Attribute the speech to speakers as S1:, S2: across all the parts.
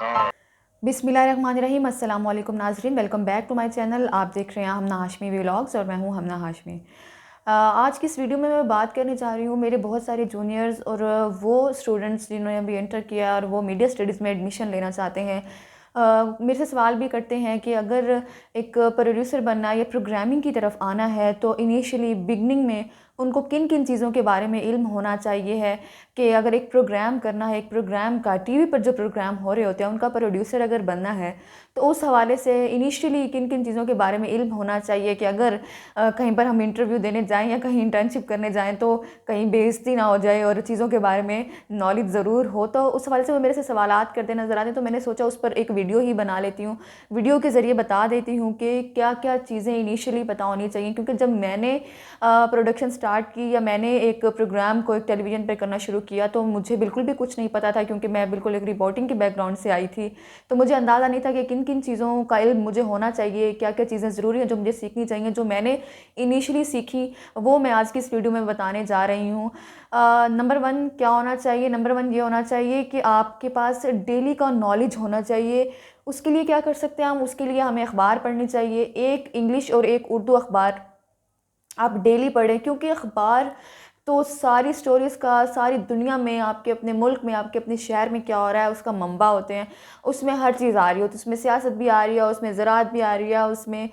S1: बिस्मिल्लाहिर्रहमानिर्रहीम। अस्सलाम वालेकुम नाज़रीन, welcome back to my channel. आप देख रहे हैं हमना हाशमी व्लॉग्स और मैं हूं हमना हाशमी। आज की इस वीडियो में मैं बात करने जा रही हूं मेरे बहुत सारे जूनियर्स और वो स्टूडेंट्स जिन्होंने अभी इंटर किया और वो मीडिया स्टडीज़ में एडमिशन लेना चाहते हैं। मेरे से सवाल भी करते हैं कि अगर एक प्रोड्यूसर बनना या प्रोग्रामिंग की तरफ आना है तो इनिशियली बिगनिंग में उनको किन किन चीज़ों के बारे में इल्म होना चाहिए है कि अगर एक प्रोग्राम करना है, एक प्रोग्राम का टीवी पर जो प्रोग्राम हो रहे होते हैं उनका प्रोड्यूसर अगर बनना है तो उस हवाले से इनिशियली किन किन चीज़ों के बारे में इल्म होना चाहिए कि अगर कहीं पर हम इंटरव्यू देने जाएं या कहीं इंटर्नशिप करने जाएं तो कहीं बेइज्जती ना हो जाए और चीज़ों के बारे में नॉलेज ज़रूर हो। तो उस हवाले से वो मेरे से सवालात करते नज़र आते हैं, तो मैंने सोचा उस पर एक वीडियो ही बना लेती हूँ। वीडियो के ज़रिए बता देती हूँ कि क्या क्या चीज़ें इनिशियली पता होनी चाहिए, क्योंकि जब मैंने प्रोडक्शन स्टार्ट की या मैंने एक प्रोग्राम को एक टेलीविज़न पर करना शुरू किया तो मुझे बिल्कुल भी कुछ नहीं पता था, क्योंकि मैं बिल्कुल एक रिपोर्टिंग के बैकग्राउंड से आई थी। तो मुझे अंदाज़ा नहीं था कि किन किन चीज़ों का इल्म मुझे होना चाहिए, क्या क्या चीज़ें ज़रूरी हैं जो मुझे सीखनी चाहिए। जो मैंने इनिशियली सीखी वो मैं आज की इस वीडियो में बताने जा रही हूँ। नंबर वन क्या होना चाहिए? नंबर वन ये होना चाहिए कि आपके पास डेली का नॉलेज होना चाहिए। उसके लिए क्या कर सकते हैं हम? उसके लिए हमें अखबार पढ़नी चाहिए, एक इंग्लिश और एक उर्दू अखबार आप डेली पढ़ें, क्योंकि अखबार तो सारी स्टोरीज़ का सारी दुनिया में, आपके अपने मुल्क में, आपके अपने शहर में क्या हो रहा है उसका मंबा होते हैं। उसमें हर चीज़ आ रही होती है, उसमें सियासत भी आ रही है, उसमें ज़राअत भी आ रही है, उसमें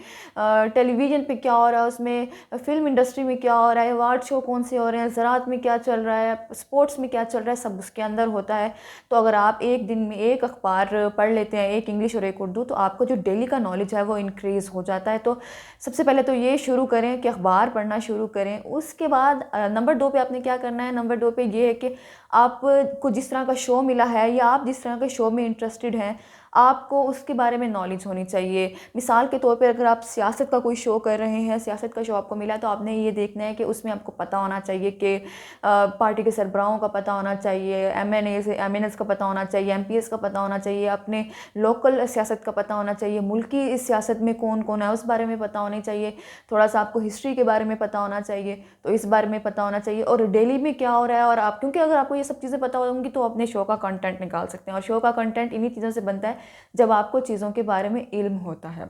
S1: टेलीविज़न पे क्या हो रहा है, उसमें फ़िल्म इंडस्ट्री में क्या हो रहा है, अवार्ड शो कौन से हो रहे हैं, ज़राअत में क्या चल रहा है, स्पोर्ट्स में क्या चल रहा है, सब उसके अंदर होता है। तो अगर आप एक दिन में एक अखबार पढ़ लेते हैं, एक इंग्लिश और एक उर्दू, तो आपको जो डेली का नॉलेज है वो इंक्रीज़ हो जाता है। तो सबसे पहले तो ये शुरू करें कि अखबार पढ़ना शुरू करें। उसके बाद नंबर 2 पे आपने क्या करना है? नंबर 2 पे ये है कि आपको जिस तरह का शो मिला है या आप जिस तरह के शो में इंटरेस्टेड हैं, आपको उसके बारे में नॉलेज होनी चाहिए। मिसाल के तौर पे अगर आप सियासत का कोई शो कर रहे हैं, सियासत का शो आपको मिला है, तो आपने ये देखना है कि उसमें आपको पता होना चाहिए कि पार्टी के सरबराहों का पता होना चाहिए, एमएनएस का पता होना चाहिए, एमपीएस का पता होना चाहिए, अपने लोकल सियासत का पता होना चाहिए, मुल्की इस सियासत में कौन कौन है उस बारे में पता होनी चाहिए। थोड़ा सा आपको हिस्ट्री के बारे में पता होना चाहिए, तो इस बारे में पता होना चाहिए, और डेली में क्या हो रहा है। और आप, क्योंकि अगर आपको ये सब चीज़ें पता होंगी तो अपने शो का कंटेंट निकाल सकते हैं, और शो का कंटेंट इन्हीं चीज़ों से बनता है जब आपको चीज़ों के बारे में इल्म होता है।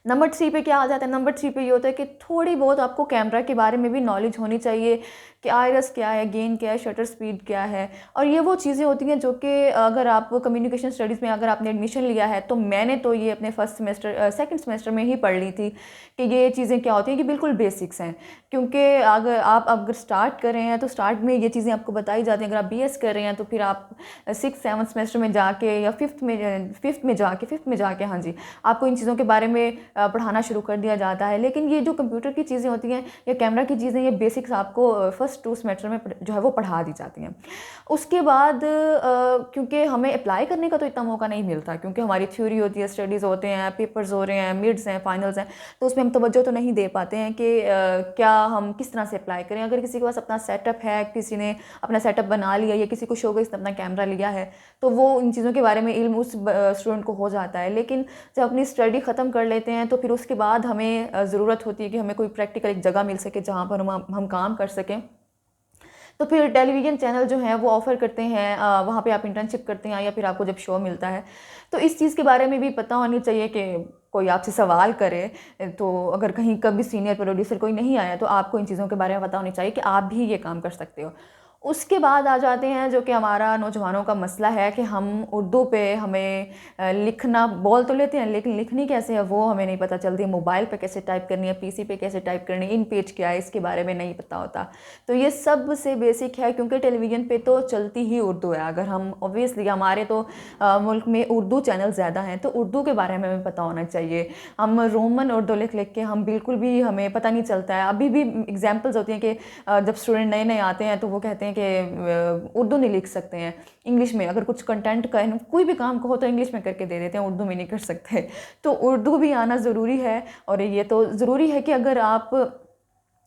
S1: नंबर 3 पे क्या आ जाता है? नंबर 3 पे ये होता है कि थोड़ी बहुत आपको कैमरा के बारे में भी नॉलेज होनी चाहिए कि आइरस क्या है, गेन क्या है, शटर स्पीड क्या है। और ये वो चीज़ें होती हैं जो कि अगर आप कम्युनिकेशन स्टडीज़ में अगर आपने एडमिशन लिया है, तो मैंने तो ये अपने फर्स्ट सेमेस्टर सेकंड सेमेस्टर में ही पढ़ ली थी कि ये चीज़ें क्या होती हैं, कि बिल्कुल बेसिक्स हैं। क्योंकि अगर स्टार्ट कर रहे हैं तो स्टार्ट में ये चीज़ें आपको बताई जाती हैं। अगर आप बीएस कर रहे हैं तो फिर आप 6th-7th सेमेस्टर में जाके या फिफ्थ में जाके हाँ जी, आपको इन चीज़ों के बारे में पढ़ाना शुरू कर दिया जाता है। लेकिन ये जो कंप्यूटर की चीज़ें होती हैं या कैमरा की चीज़ें, ये बेसिक्स आपको फर्स्ट 2 सेमेस्टर में जो है वो पढ़ा दी जाती हैं। उसके बाद क्योंकि हमें अप्लाई करने का तो इतना मौका नहीं मिलता, क्योंकि हमारी थ्योरी होती है, स्टडीज़ होते हैं, पेपर्स हो रहे हैं, मिड्स हैं, फाइनल्स हैं, तो उसमें हम तवज्जो तो नहीं दे पाते हैं कि क्या हम किस तरह से अप्लाई करें। अगर किसी के पास अपना सेटअप है, किसी ने अपना सेटअप बना लिया या किसी को शो के अपना कैमरा लिया है, तो वो इन चीज़ों के बारे में इल्म उस स्टूडेंट को हो जाता है। लेकिन जब अपनी स्टडी ख़त्म कर लेते हैं तो फिर उसके बाद हमें ज़रूरत होती है कि हमें कोई प्रैक्टिकल एक जगह मिल सके जहाँ पर हम काम कर सकें। तो फिर टेलीविज़न चैनल जो हैं वो ऑफ़र करते हैं, वहाँ पे आप इंटर्नशिप करते हैं या फिर आपको जब शो मिलता है, तो इस चीज़ के बारे में भी पता होनी चाहिए कि कोई आपसे सवाल करे, तो अगर कहीं कभी सीनियर प्रोड्यूसर कोई नहीं आया तो आपको इन चीज़ों के बारे में पता होनी चाहिए कि आप भी ये काम कर सकते हो। उसके बाद आ जाते हैं जो कि हमारा नौजवानों का मसला है कि हम उर्दू पे हमें लिखना बोल तो लेते हैं, लेकिन लिखनी कैसे है वो हमें नहीं पता चलती। मोबाइल पे कैसे टाइप करनी है, पीसी पे कैसे टाइप करनी है, इन पेज क्या है, इसके बारे में नहीं पता होता। तो ये सब से बेसिक है, क्योंकि टेलीविज़न पे तो चलती ही उर्दू है। अगर हम ऑब्वियसली हमारे तो मुल्क में उर्दू चैनल ज़्यादा हैं, तो उर्दू के बारे में हमें पता होना चाहिए। हम रोमन उर्दू लिख लिख के हम बिल्कुल भी हमें पता नहीं चलता है। अभी भी एग्जाम्पल्स होती हैं कि जब स्टूडेंट नए नए आते हैं तो वो कहते हैं कि उर्दू नहीं लिख सकते हैं, इंग्लिश में अगर कुछ कंटेंट का कोई भी काम कहो तो इंग्लिश में करके दे देते हैं, उर्दू में नहीं कर सकते। तो उर्दू भी आना ज़रूरी है, और ये तो ज़रूरी है कि अगर आप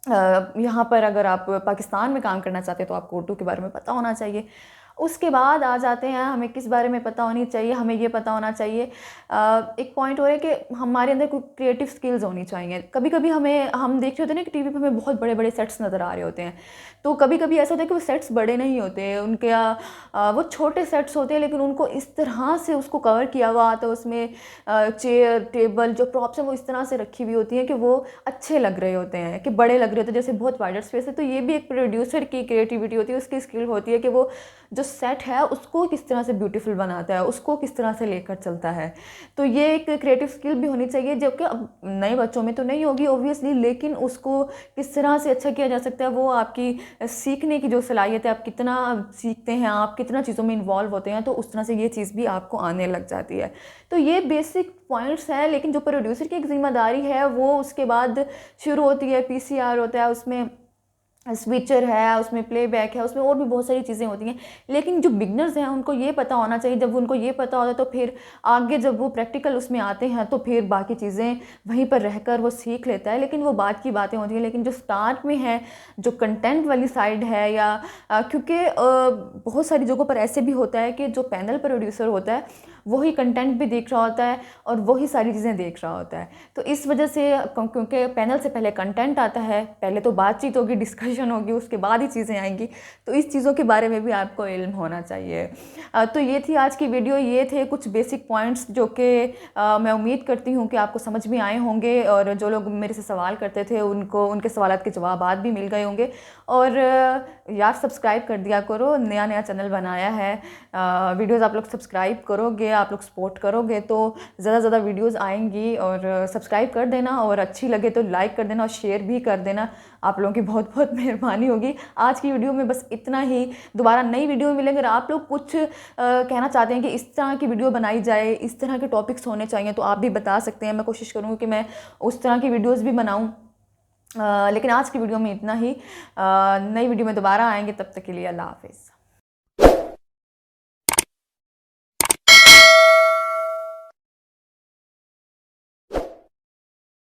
S1: यहाँ पर अगर आप पाकिस्तान में काम करना चाहते हैं तो आपको उर्दू के बारे में पता होना चाहिए। उसके बाद आ जाते हैं हमें किस बारे में पता होनी चाहिए, हमें ये पता होना चाहिए। एक पॉइंट और है कि हमारे अंदर कोई क्रिएटिव स्किल्स होनी चाहिए। कभी कभी हम देख रहे होते हैं ना कि टीवी पे हमें बहुत बड़े बड़े सेट्स नज़र आ रहे होते हैं, तो कभी कभी ऐसा होता है कि वो सेट्स बड़े नहीं होते, उनके वो छोटे सेट्स होते हैं, लेकिन उनको इस तरह से उसको कवर किया हुआ आता है, उसमें चेयर टेबल जो प्रॉप्स हैं वो इस तरह से रखी हुई होती हैं कि वो अच्छे लग रहे होते हैं, कि बड़े लग रहे होते हैं, जैसे बहुत वाइडर स्पेस है। तो ये भी एक प्रोड्यूसर की क्रिएटिविटी होती है, उसकी स्किल होती है कि वो जो सेट है उसको किस तरह से ब्यूटीफुल बनाता है, उसको किस तरह से लेकर चलता है। तो ये एक क्रिएटिव स्किल भी होनी चाहिए, जो कि अब नए बच्चों में तो नहीं होगी ऑब्वियसली, लेकिन उसको किस तरह से अच्छा किया जा सकता है, वो आपकी सीखने की जो सलाहियत है, आप कितना सीखते हैं, आप कितना चीज़ों में इन्वॉल्व होते हैं, तो उस तरह से ये चीज़ भी आपको आने लग जाती है। तो ये बेसिक पॉइंट्स हैं, लेकिन जो प्रोड्यूसर की एक जिम्मेदारी है वो उसके बाद शुरू होती है। पीसीआर होता है, उसमें स्विचर है, उसमें प्लेबैक है, उसमें और भी बहुत सारी चीज़ें होती हैं। लेकिन जो बिगनर्स हैं उनको ये पता होना चाहिए, जब उनको ये पता होता है तो फिर आगे जब वो प्रैक्टिकल उसमें आते हैं तो फिर बाकी चीज़ें वहीं पर रहकर वो सीख लेता है। लेकिन वो बात की बातें होती हैं, लेकिन जो स्टार्ट में है, जो कंटेंट वाली साइड है, या क्योंकि बहुत सारी जगहों पर ऐसे भी होता है कि जो पैनल प्रोड्यूसर होता है वही कंटेंट भी देख रहा होता है और वही सारी चीज़ें देख रहा होता है। तो इस वजह से क्योंकि पैनल से पहले कंटेंट आता है, पहले तो बातचीत होगी, डिस्कशन होगी, उसके बाद ही चीज़ें आएंगी, तो इस चीज़ों के बारे में भी आपको इल्म होना चाहिए। तो ये थी आज की वीडियो, ये थे कुछ बेसिक पॉइंट्स जो कि मैं उम्मीद करती हूँ कि आपको समझ में आए होंगे, और जो लोग मेरे से सवाल करते थे उनको उनके सवालात के जवाब भी मिल गए होंगे। और यार सब्सक्राइब कर दिया करो, नया नया चैनल बनाया है, वीडियोज़ आप लोग सब्सक्राइब करोगे, आप लोग सपोर्ट करोगे तो ज़्यादा से ज़्यादा वीडियोज़ आएंगी। और सब्सक्राइब कर देना, और अच्छी लगे तो लाइक कर देना और शेयर भी कर देना, आप लोगों की बहुत बहुत मेहरबानी होगी। आज की वीडियो में बस इतना ही, दोबारा नई वीडियो में मिलेंगे। अगर आप लोग कुछ कहना चाहते हैं कि इस तरह की वीडियो बनाई जाए, इस तरह के टॉपिक्स होने चाहिए, तो आप भी बता सकते हैं। मैं कोशिश करूँगी कि मैं उस तरह की वीडियोज़ भी बनाऊँ। लेकिन आज की वीडियो में इतना ही, नई वीडियो में दोबारा आएंगे, तब तक के लिए अल्लाह हाफिज़।